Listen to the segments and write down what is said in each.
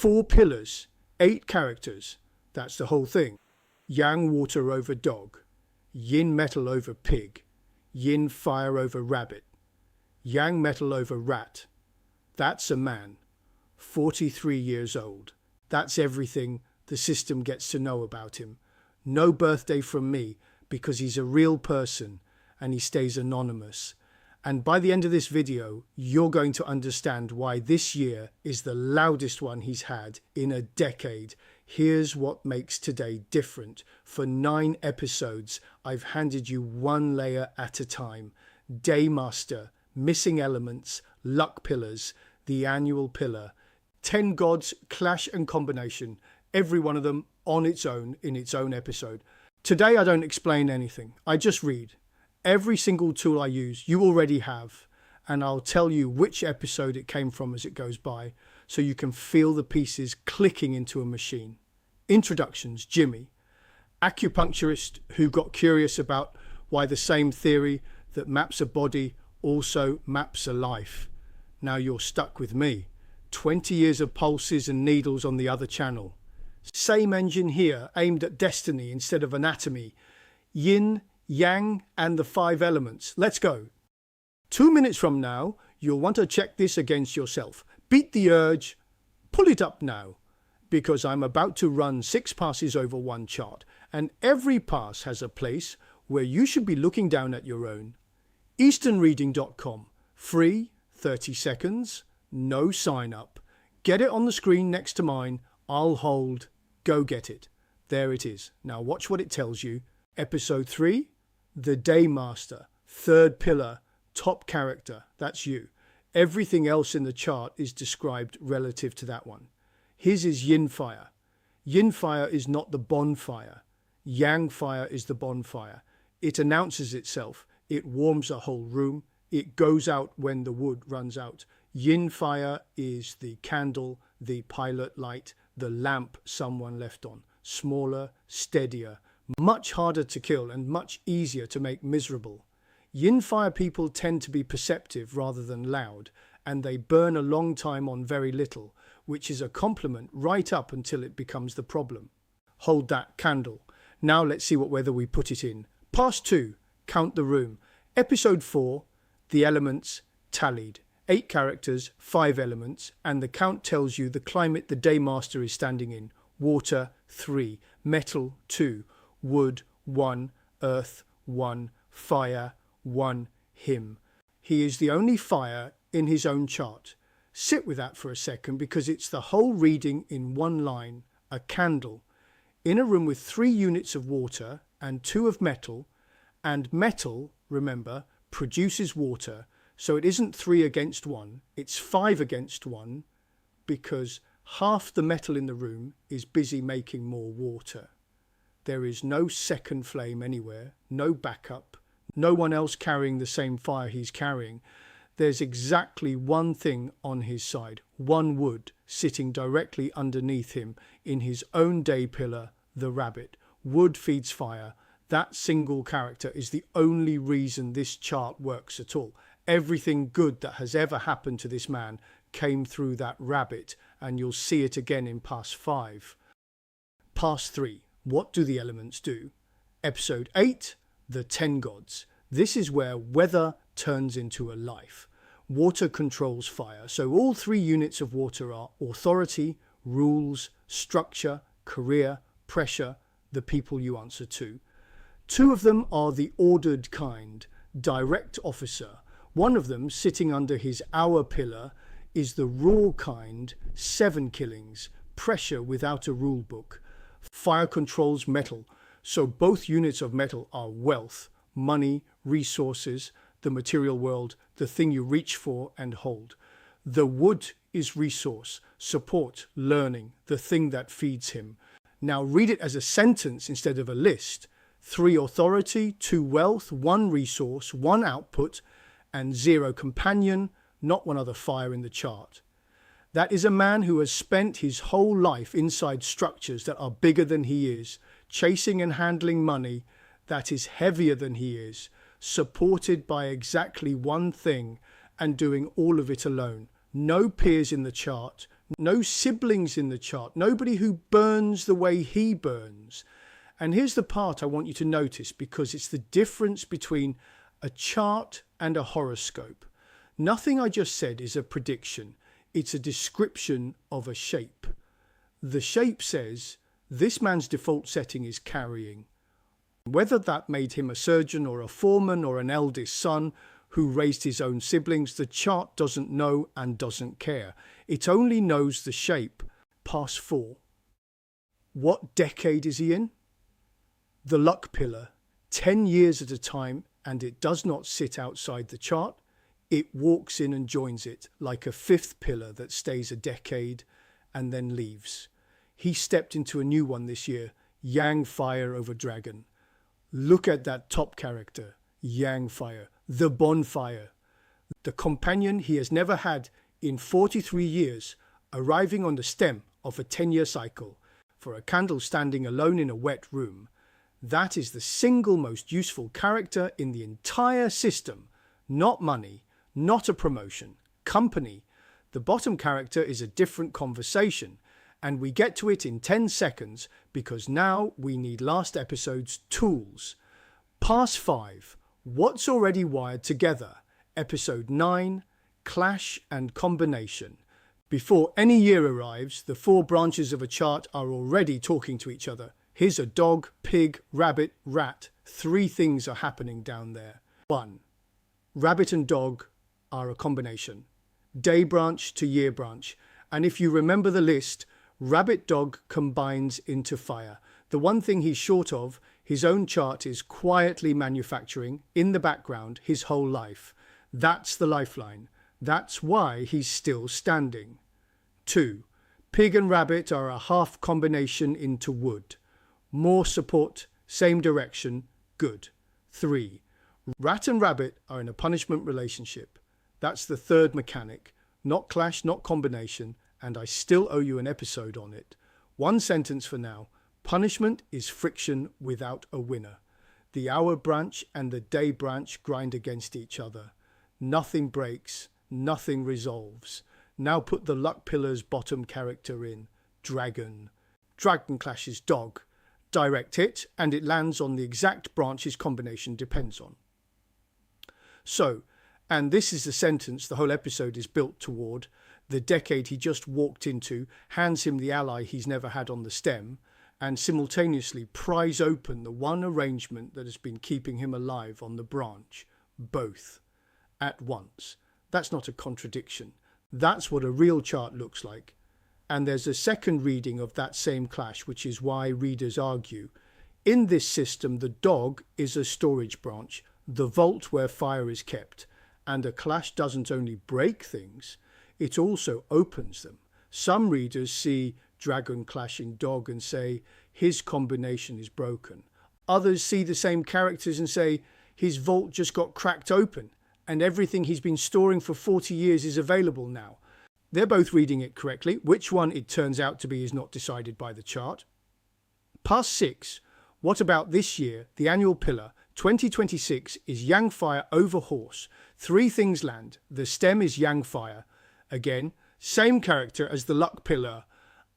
4 pillars, 8 characters. That's the whole thing. Yang water over dog. Yin metal over pig. Yin fire over rabbit. Yang metal over rat. That's a man. 43 years old. That's everything the system gets to know about him. No birthday from me because he's a real person and he stays anonymous. And by the end of this video, you're going to understand why this year is the loudest one he's had in a decade. Here's what makes today different. For 9 episodes, I've handed you one layer at a time. Daymaster, missing elements, luck pillars, the annual pillar, 10 gods, clash and combination, every one of them on its own in its own episode. Today I don't explain anything, I just read. Every single tool I use you already have, and I'll tell you which episode it came from as it goes by, so you can feel the pieces clicking into a machine. Introductions: Jimmy, acupuncturist who got curious about why the same theory that maps a body also maps a life. Now you're stuck with me. 20 years of pulses and needles on the other channel. Same engine here, aimed at destiny instead of anatomy. Yin, Yang, and the 5 elements. Let's go. 2 minutes from now, you'll want to check this against yourself. Beat the urge. Pull it up now. Because I'm about to run 6 passes over one chart, and every pass has a place where you should be looking down at your own. EasternReading.com. Free, 30 seconds, no sign up. Get it on the screen next to mine. I'll hold. Go get it. There it is. Now watch what it tells you. Episode 3, the Daymaster, 3rd pillar, top character. That's you. Everything else in the chart is described relative to that one. His is Yin Fire. Yin Fire is not the bonfire. Yang Fire is the bonfire. It announces itself. It warms a whole room. It goes out when the wood runs out. Yin Fire is the candle, the pilot light, the lamp someone left on. Smaller, steadier, much harder to kill and much easier to make miserable. Yin Fire people tend to be perceptive rather than loud, and they burn a long time on very little, which is a compliment right up until it becomes the problem. Hold that candle. Now let's see what weather we put it in. Pass 2, count the room. Episode 4, the elements tallied. 8 characters, 5 elements, and the count tells you the climate the Daymaster is standing in. Water, 3. Metal, 2. Wood, 1. Earth, 1. Fire, 1. Him. He is the only fire in his own chart. Sit with that for a second because it's the whole reading in one line. A candle. In a room with 3 units of water and 2 of metal, and metal, remember, produces water. So it isn't 3 against 1, it's 5 against 1, because half the metal in the room is busy making more water. There is no second flame anywhere, no backup, no one else carrying the same fire he's carrying. There's exactly one thing on his side, one wood sitting directly underneath him in his own day pillar, the rabbit. Wood feeds fire. That single character is the only reason this chart works at all. Everything good that has ever happened to this man came through that rabbit, and you'll see it again in Pass 5. Pass 3. What do the elements do? Episode 8. The 10 gods. This is where weather turns into a life. Water controls fire, so all 3 units of water are authority, rules, structure, career, pressure, the people you answer to. 2 of them are the ordered kind, direct officer. One of them, sitting under his hour pillar, is the raw kind, 7 killings, pressure without a rule book. Fire controls metal, so both units of metal are wealth, money, resources, the material world, the thing you reach for and hold. The wood is resource, support, learning, the thing that feeds him. Now read it as a sentence instead of a list. 3 authority, 2 wealth, 1 resource, 1 output, and 0 companion, not one other fire in the chart. That is a man who has spent his whole life inside structures that are bigger than he is, chasing and handling money that is heavier than he is, supported by exactly one thing and doing all of it alone. No peers in the chart, No siblings in the chart. Nobody who burns the way he burns. And here's the part I want you to notice, because it's the difference between a chart and a horoscope. Nothing I just said is a prediction. It's a description of a shape. The shape says this man's default setting is carrying. Whether that made him a surgeon or a foreman or an eldest son who raised his own siblings, the chart doesn't know and doesn't care. It only knows the shape. Past 4. What decade is he in? The luck pillar, 10 years at a time, and it does not sit outside the chart. It walks in and joins it like a 5th pillar that stays a decade and then leaves. He stepped into a new one this year, Yang Fire over Dragon. Look at that top character, Yang Fire, the bonfire, the companion he has never had in 43 years, arriving on the stem of a 10-year cycle for a candle standing alone in a wet room. That is the single most useful character in the entire system. Not money, not a promotion, company. The bottom character is a different conversation, and we get to it in 10 seconds because now we need last episode's tools. Past 5, what's already wired together? Episode 9, clash and combination. Before any year arrives, the 4 branches of a chart are already talking to each other. Here's a dog, pig, rabbit, rat. 3 things are happening down there. 1. Rabbit and dog are a combination. Day branch to year branch. And if you remember the list, rabbit dog combines into fire. The one thing he's short of, his own chart is quietly manufacturing in the background his whole life. That's the lifeline. That's why he's still standing. 2. Pig and rabbit are a half combination into wood. More support, same direction, good. 3. Rat and rabbit are in a punishment relationship. That's the 3rd mechanic. Not clash, not combination, and I still owe you an episode on it. 1 sentence for now. Punishment is friction without a winner. The hour branch and the day branch grind against each other. Nothing breaks, nothing resolves. Now put the luck pillar's bottom character in. Dragon. Dragon clashes dog. Direct hit, and it lands on the exact branch his combination depends on. So, and this is the sentence the whole episode is built toward, the decade he just walked into hands him the ally he's never had on the stem, and simultaneously pries open the one arrangement that has been keeping him alive on the branch. Both. At once. That's not a contradiction. That's what a real chart looks like. And there's a second reading of that same clash, which is why readers argue. In this system, the dog is a storage branch, the vault where fire is kept. And a clash doesn't only break things, it also opens them. Some readers see dragon clashing dog and say, his combination is broken. Others see the same characters and say, his vault just got cracked open, and everything he's been storing for 40 years is available now. They're both reading it correctly. Which one it turns out to be is not decided by the chart. Past 6. What about this year, the annual pillar? 2026 is Yang Fire over Horse. 3 things land. The stem is Yang Fire. Again, same character as the luck pillar.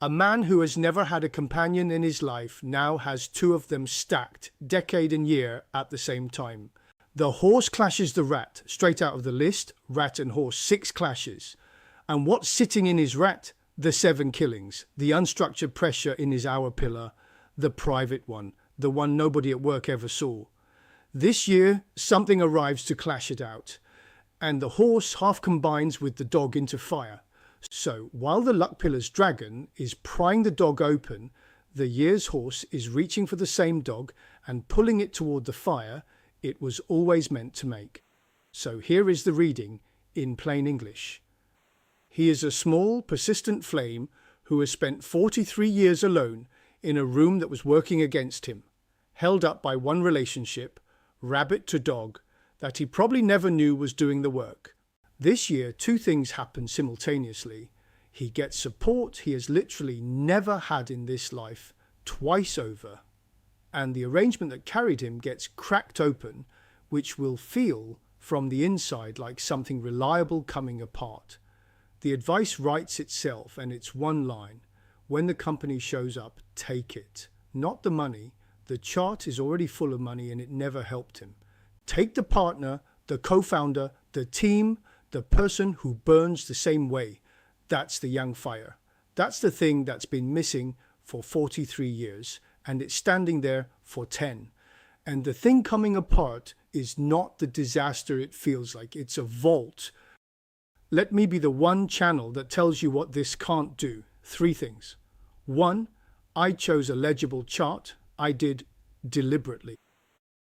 A man who has never had a companion in his life now has 2 of them stacked, decade and year, at the same time. The horse clashes the rat. Straight out of the list, rat and horse, 6 clashes. And what's sitting in his rat? The 7 killings, the unstructured pressure in his hour pillar, the private one, the one nobody at work ever saw. This year, something arrives to clash it out, and the horse half combines with the dog into fire. So, while the luck pillar's dragon is prying the dog open, the year's horse is reaching for the same dog and pulling it toward the fire it was always meant to make. So here is the reading in plain English. He is a small, persistent flame who has spent 43 years alone in a room that was working against him, held up by one relationship, rabbit to dog, that he probably never knew was doing the work. This year, 2 things happen simultaneously. He gets support he has literally never had in this life, twice over. And the arrangement that carried him gets cracked open, which will feel from the inside like something reliable coming apart. The advice writes itself, and it's one line. When the company shows up, take it. Not the money. The chart is already full of money and it never helped him. Take the partner, the co-founder, the team, the person who burns the same way. That's the Yang Fire. That's the thing that's been missing for 43 years, and it's standing there for 10. And the thing coming apart is not the disaster it feels like. It's a vault. Let me be the one channel that tells you what this can't do. 3 things. 1, I chose a legible chart. I did deliberately.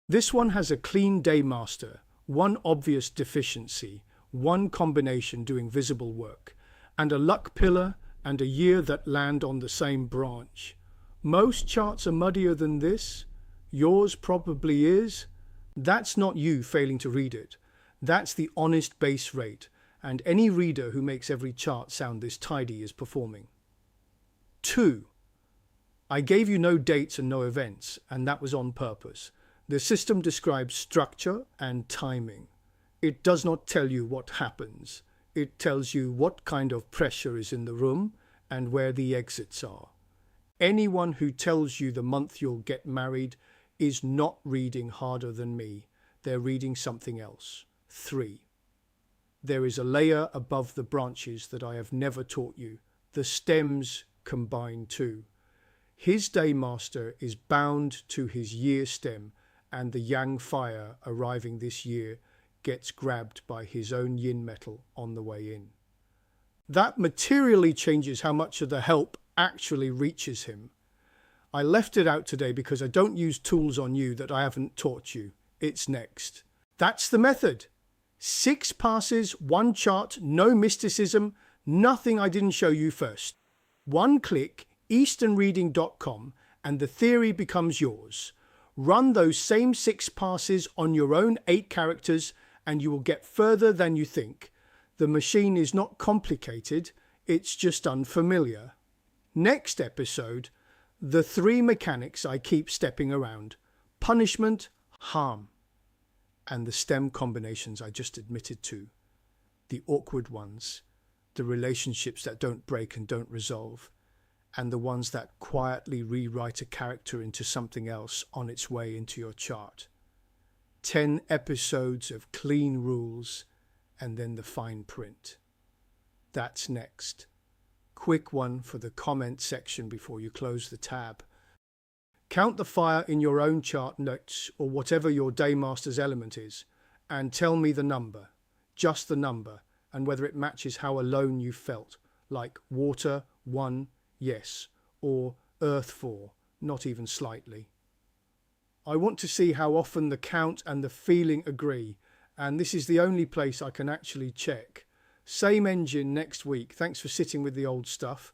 This one has a clean day master, one obvious deficiency, one combination doing visible work, and a luck pillar and a year that land on the same branch. Most charts are muddier than this. Yours probably is. That's not you failing to read it. That's the honest base rate, and any reader who makes every chart sound this tidy is performing. 2, I gave you no dates and no events, and that was on purpose. The system describes structure and timing. It does not tell you what happens. It tells you what kind of pressure is in the room and where the exits are. Anyone who tells you the month you'll get married is not reading harder than me. They're reading something else. 3, there is a layer above the branches that I have never taught you. The stems combine too. His day master is bound to his year stem, and the Yang Fire arriving this year gets grabbed by his own Yin Metal on the way in. That materially changes how much of the help actually reaches him. I left it out today because I don't use tools on you that I haven't taught you. It's next. That's the method. 6 passes, 1 chart, no mysticism, nothing I didn't show you first. 1 click, easternreading.com, and the theory becomes yours. Run those same 6 passes on your own 8 characters and you will get further than you think. The machine is not complicated, it's just unfamiliar. Next episode, the 3 mechanics I keep stepping around: punishment, harm, and the stem combinations I just admitted to. The awkward ones, the relationships that don't break and don't resolve, and the ones that quietly rewrite a character into something else on its way into your chart. 10 episodes of clean rules, and then the fine print. That's next. Quick one for the comment section before you close the tab. Count the fire in your own chart notes or whatever your Daymaster's element is, and tell me the number, just the number, and whether it matches how alone you felt, like water 1, yes, or earth 4, not even slightly. I want to see how often the count and the feeling agree, and this is the only place I can actually check. Same engine next week. Thanks for sitting with the old stuff.